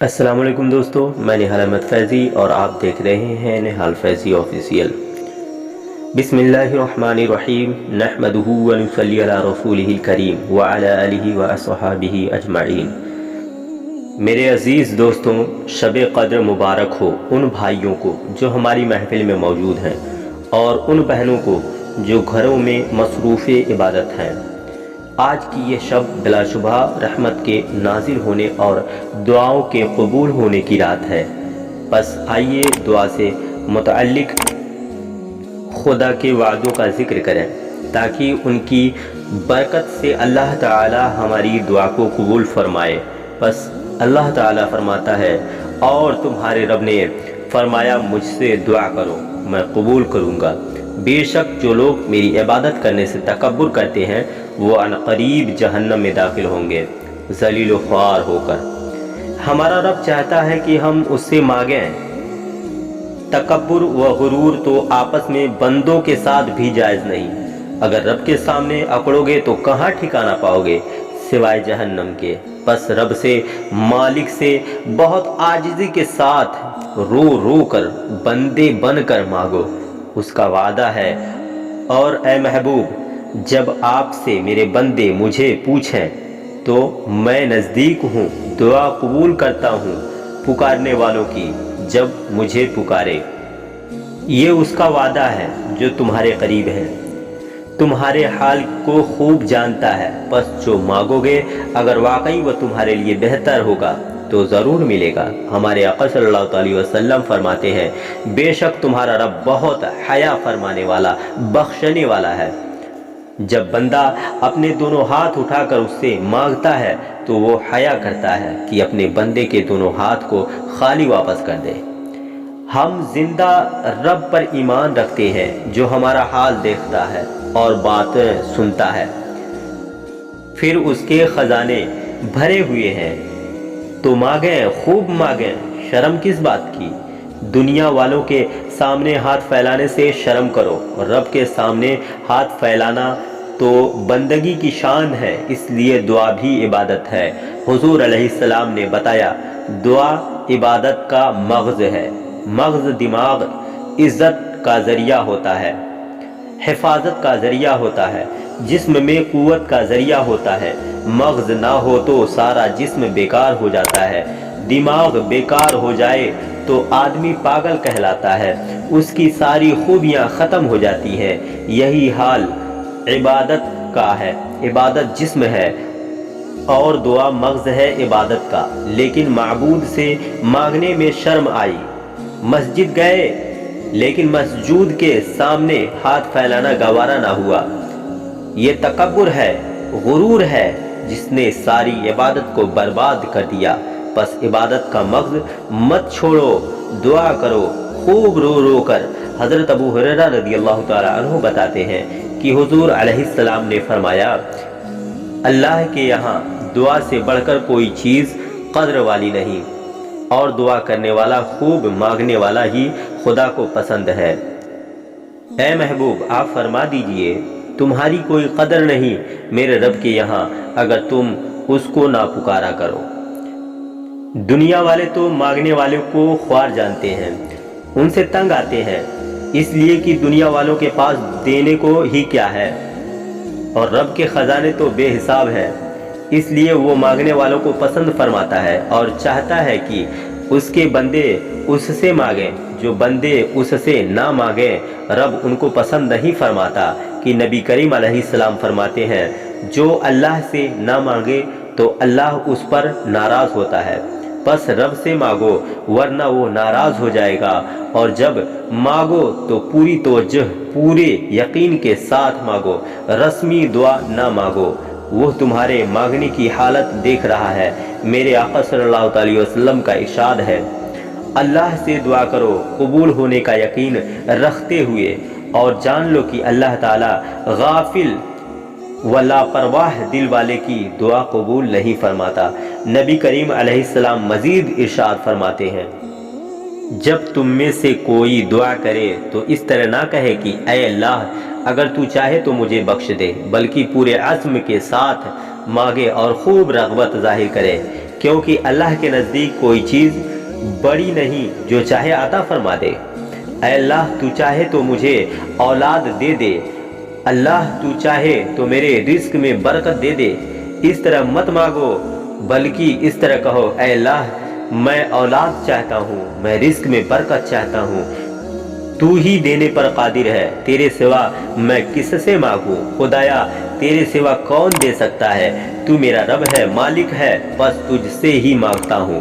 السلام علیکم دوستو، میں نہال احمد فیضی اور آپ دیکھ رہے ہیں نہال فیضی آفیشیل۔ بسم اللہ الرحمن الرحیم، نحمدہ ونصلی علی رسولہ الکریم وعلی آلہ واصحابہ اجمعین۔ میرے عزیز دوستوں، شب قدر مبارک ہو ان بھائیوں کو جو ہماری محفل میں موجود ہیں، اور ان بہنوں کو جو گھروں میں مصروف عبادت ہیں۔ آج کی یہ شب بلا شبہ رحمت کے نازل ہونے اور دعاؤں کے قبول ہونے کی رات ہے۔ بس آئیے دعا سے متعلق خدا کے وعدوں کا ذکر کریں تاکہ ان کی برکت سے اللہ تعالی ہماری دعا کو قبول فرمائے۔ بس اللہ تعالی فرماتا ہے، اور تمہارے رب نے فرمایا مجھ سے دعا کرو میں قبول کروں گا۔ بے شک جو لوگ میری عبادت کرنے سے تکبر کرتے ہیں وہ عنقریب جہنم میں داخل ہوں گے ذلیل و خوار ہو کر۔ ہمارا رب چاہتا ہے کہ ہم اس سے مانگیں۔ تکبر و غرور تو آپس میں بندوں کے ساتھ بھی جائز نہیں۔ اگر رب کے سامنے اکڑو گے تو کہاں ٹھکانہ پاؤ گے سوائے جہنم کے۔ بس رب سے، مالک سے بہت عاجزی کے ساتھ رو رو کر بندے بن کر مانگو، اس کا وعدہ ہے۔ اور اے محبوب، جب آپ سے میرے بندے مجھے پوچھیں تو میں نزدیک ہوں، دعا قبول کرتا ہوں پکارنے والوں کی جب مجھے پکارے۔ یہ اس کا وعدہ ہے جو تمہارے قریب ہے، تمہارے حال کو خوب جانتا ہے۔ بس جو مانگو گے اگر واقعی وہ تمہارے لیے بہتر ہوگا تو ضرور ملے گا۔ ہمارے آقا صلی اللہ علیہ وسلم فرماتے ہیں، بے شک تمہارا رب بہت حیا فرمانے والا، بخشنے والا ہے۔ جب بندہ اپنے دونوں ہاتھ اٹھا کر اس سے مانگتا ہے تو وہ حیا کرتا ہے کہ اپنے بندے کے دونوں ہاتھ کو خالی واپس کر دے۔ ہم زندہ رب پر ایمان رکھتے ہیں جو ہمارا حال دیکھتا ہے اور باتیں سنتا ہے، پھر اس کے خزانے بھرے ہوئے ہیں۔ تو مانگیں، خوب مانگیں، شرم کس بات کی؟ دنیا والوں کے سامنے ہاتھ پھیلانے سے شرم کرو۔ رب کے سامنے ہاتھ پھیلانا تو بندگی کی شان ہے، اس لیے دعا بھی عبادت ہے۔ حضور علیہ السلام نے بتایا، دعا عبادت کا مغز ہے۔ مغز دماغ عزت کا ذریعہ ہوتا ہے، حفاظت کا ذریعہ ہوتا ہے، جسم میں قوت کا ذریعہ ہوتا ہے۔ مغز نہ ہو تو سارا جسم بیکار ہو جاتا ہے۔ دماغ بیکار ہو جائے تو آدمی پاگل کہلاتا ہے، اس کی ساری خوبیاں ختم ہو جاتی ہیں۔ یہی حال عبادت کا ہے۔ عبادت جسم ہے اور دعا مغز ہے عبادت کا۔ لیکن معبود سے مانگنے میں شرم آئی۔ مسجد گئے لیکن مسجود کے سامنے ہاتھ پھیلانا گوارا نہ ہوا۔ یہ تکبر ہے، غرور ہے، جس نے ساری عبادت کو برباد کر دیا۔ بس عبادت کا مغز مت چھوڑو، دعا کرو خوب رو رو کر۔ حضرت ابو ہریرہ رضی اللہ تعالی عنہ بتاتے ہیں کہ حضور علیہ السلام نے فرمایا، اللہ کے یہاں دعا سے بڑھ کر کوئی چیز قدر والی نہیں، اور دعا کرنے والا، خوب مانگنے والا ہی خدا کو پسند ہے۔ اے محبوب، آپ فرما دیجئے، تمہاری کوئی قدر نہیں میرے رب کے یہاں اگر تم اس کو نہ پکارا کرو۔ دنیا والے تو مانگنے والے کو خوار جانتے ہیں، ان سے تنگ آتے ہیں، اس لیے کہ دنیا والوں کے پاس دینے کو ہی کیا ہے، اور رب کے خزانے تو بے حساب ہیں، اس لیے وہ مانگنے والوں کو پسند فرماتا ہے اور چاہتا ہے کہ اس کے بندے اس سے مانگیں۔ جو بندے اس سے نہ مانگیں رب ان کو پسند نہیں فرماتا، کہ نبی کریم علیہ السلام فرماتے ہیں، جو اللہ سے نہ مانگے تو اللہ اس پر ناراض ہوتا ہے۔ بس رب سے مانگو ورنہ وہ ناراض ہو جائے گا، اور جب مانگو تو پوری توجہ، پورے یقین کے ساتھ مانگو، رسمی دعا نہ مانگو۔ وہ تمہارے مانگنے کی حالت دیکھ رہا ہے۔ میرے آقا صلی اللہ علیہ وسلم کا ارشاد ہے، اللہ سے دعا کرو قبول ہونے کا یقین رکھتے ہوئے، اور جان لو کہ اللہ تعالی غافل و لاپرواہ دل والے کی دعا قبول نہیں فرماتا۔ نبی کریم علیہ السلام مزید ارشاد فرماتے ہیں، جب تم میں سے کوئی دعا کرے تو اس طرح نہ کہے کہ اے اللہ اگر تو چاہے تو مجھے بخش دے، بلکہ پورے عزم کے ساتھ مانگے اور خوب رغبت ظاہر کرے کیونکہ اللہ کے نزدیک کوئی چیز بڑی نہیں جو چاہے عطا فرما دے۔ اے اللہ تو چاہے تو مجھے اولاد دے دے، اللہ تو چاہے تو میرے رزق میں برکت دے دے۔ اس طرح مت مانگو، بلکہ اس طرح کہو اے اللہ میں اولاد چاہتا ہوں، میں رزق میں برکت چاہتا ہوں، تو ہی دینے پر قادر ہے، تیرے سوا میں کس سے مانگوں؟ خدایا تیرے سوا کون دے سکتا ہے؟ تو میرا رب ہے، مالک ہے، بس تجھ سے ہی مانگتا ہوں۔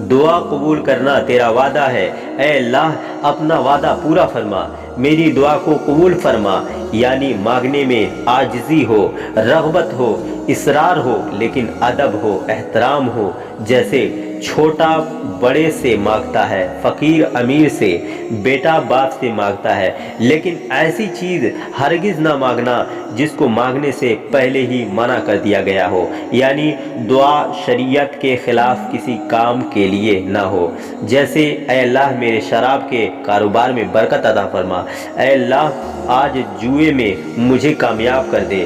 دعا قبول کرنا تیرا وعدہ ہے، اے اللہ اپنا وعدہ پورا فرما، میری دعا کو قبول فرما، یعنی مانگنے میں عاجزی ہو، رغبت ہو، اصرار ہو، لیکن ادب ہو، احترام ہو، جیسے چھوٹا بڑے سے مانگتا ہے، فقیر امیر سے، بیٹا باپ سے مانگتا ہے، لیکن ایسی چیز ہرگز نہ مانگنا جس کو مانگنے سے پہلے ہی منع کر دیا گیا ہو، یعنی دعا شریعت کے خلاف کسی کام کے لیے نہ ہو، جیسے اے اللہ میرے شراب کے کاروبار میں برکت عطا فرما، اے اللہ آج جوئے میں مجھے کامیاب کر دے۔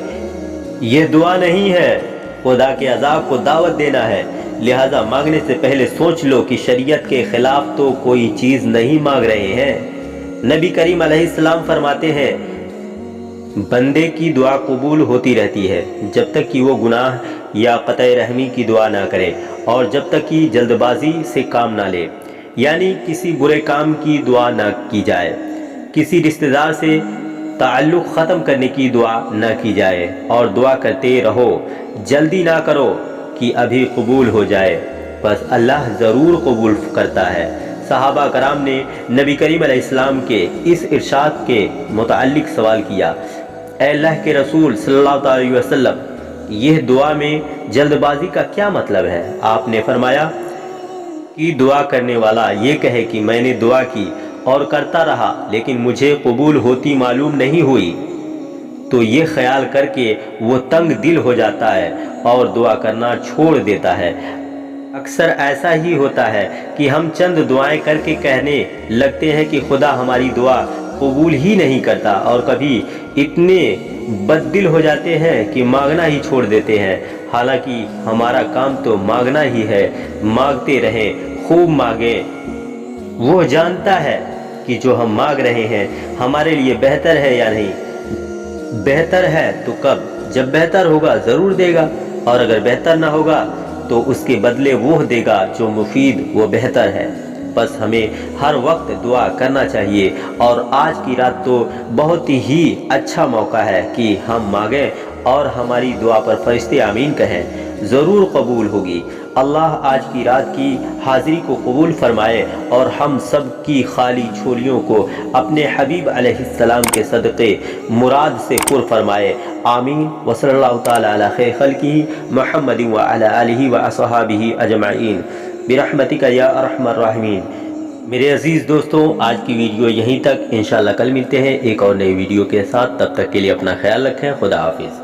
یہ دعا نہیں ہے، خدا کے عذاب کو دعوت دینا ہے۔ لہذا مانگنے سے پہلے سوچ لو کہ شریعت کے خلاف تو کوئی چیز نہیں مانگ رہے ہیں۔ نبی کریم علیہ السلام فرماتے ہیں بندے کی دعا قبول ہوتی رہتی ہے جب تک کہ وہ گناہ یا قطع رحمی کی دعا نہ کرے، اور جب تک کہ جلد بازی سے کام نہ لے، یعنی کسی برے کام کی دعا نہ کی جائے، کسی رشتہ دار سے تعلق ختم کرنے کی دعا نہ کی جائے، اور دعا کرتے رہو، جلدی نہ کرو کہ ابھی قبول ہو جائے، بس اللہ ضرور قبول کرتا ہے۔ صحابہ کرام نے نبی کریم علیہ السلام کے اس ارشاد کے متعلق سوال کیا، اے اللہ کے رسول صلی اللہ علیہ وسلم یہ دعا میں جلد بازی کا کیا مطلب ہے؟ آپ نے فرمایا کہ دعا کرنے والا یہ کہے کہ میں نے دعا کی اور کرتا رہا لیکن مجھے قبول ہوتی معلوم نہیں ہوئی، تو یہ خیال کر کے وہ تنگ دل ہو جاتا ہے اور دعا کرنا چھوڑ دیتا ہے۔ اکثر ایسا ہی ہوتا ہے کہ ہم چند دعائیں کر کے کہنے لگتے ہیں کہ خدا ہماری دعا قبول ہی نہیں کرتا، اور کبھی اتنے بد دل ہو جاتے ہیں کہ مانگنا ہی چھوڑ دیتے ہیں، حالانکہ ہمارا کام تو مانگنا ہی ہے۔ مانگتے رہیں، خوب مانگیں، وہ جانتا ہے کہ جو ہم مانگ رہے ہیں ہمارے لیے بہتر ہے یا نہیں۔ بہتر ہے تو کب؟ جب بہتر ہوگا ضرور دے گا، اور اگر بہتر نہ ہوگا تو اس کے بدلے وہ دے گا جو مفید و بہتر ہے۔ بس ہمیں ہر وقت دعا کرنا چاہیے، اور آج کی رات تو بہت ہی اچھا موقع ہے کہ ہم مانگیں اور ہماری دعا پر فرشتے آمین کہیں، ضرور قبول ہوگی۔ اللہ آج کی رات کی حاضری کو قبول فرمائے اور ہم سب کی خالی جھولیوں کو اپنے حبیب علیہ السلام کے صدقے مراد سے پر فرمائے، آمین۔ وصلی اللہ تعالی علی خیر خلقہ محمد وعلی آلہ واصحابہ اجمعین برحمتک یا ارحم الراحمین۔ میرے عزیز دوستوں، آج کی ویڈیو یہیں تک، انشاءاللہ کل ملتے ہیں ایک اور نئی ویڈیو کے ساتھ، تب تک کے لیے اپنا خیال رکھیں، خدا حافظ۔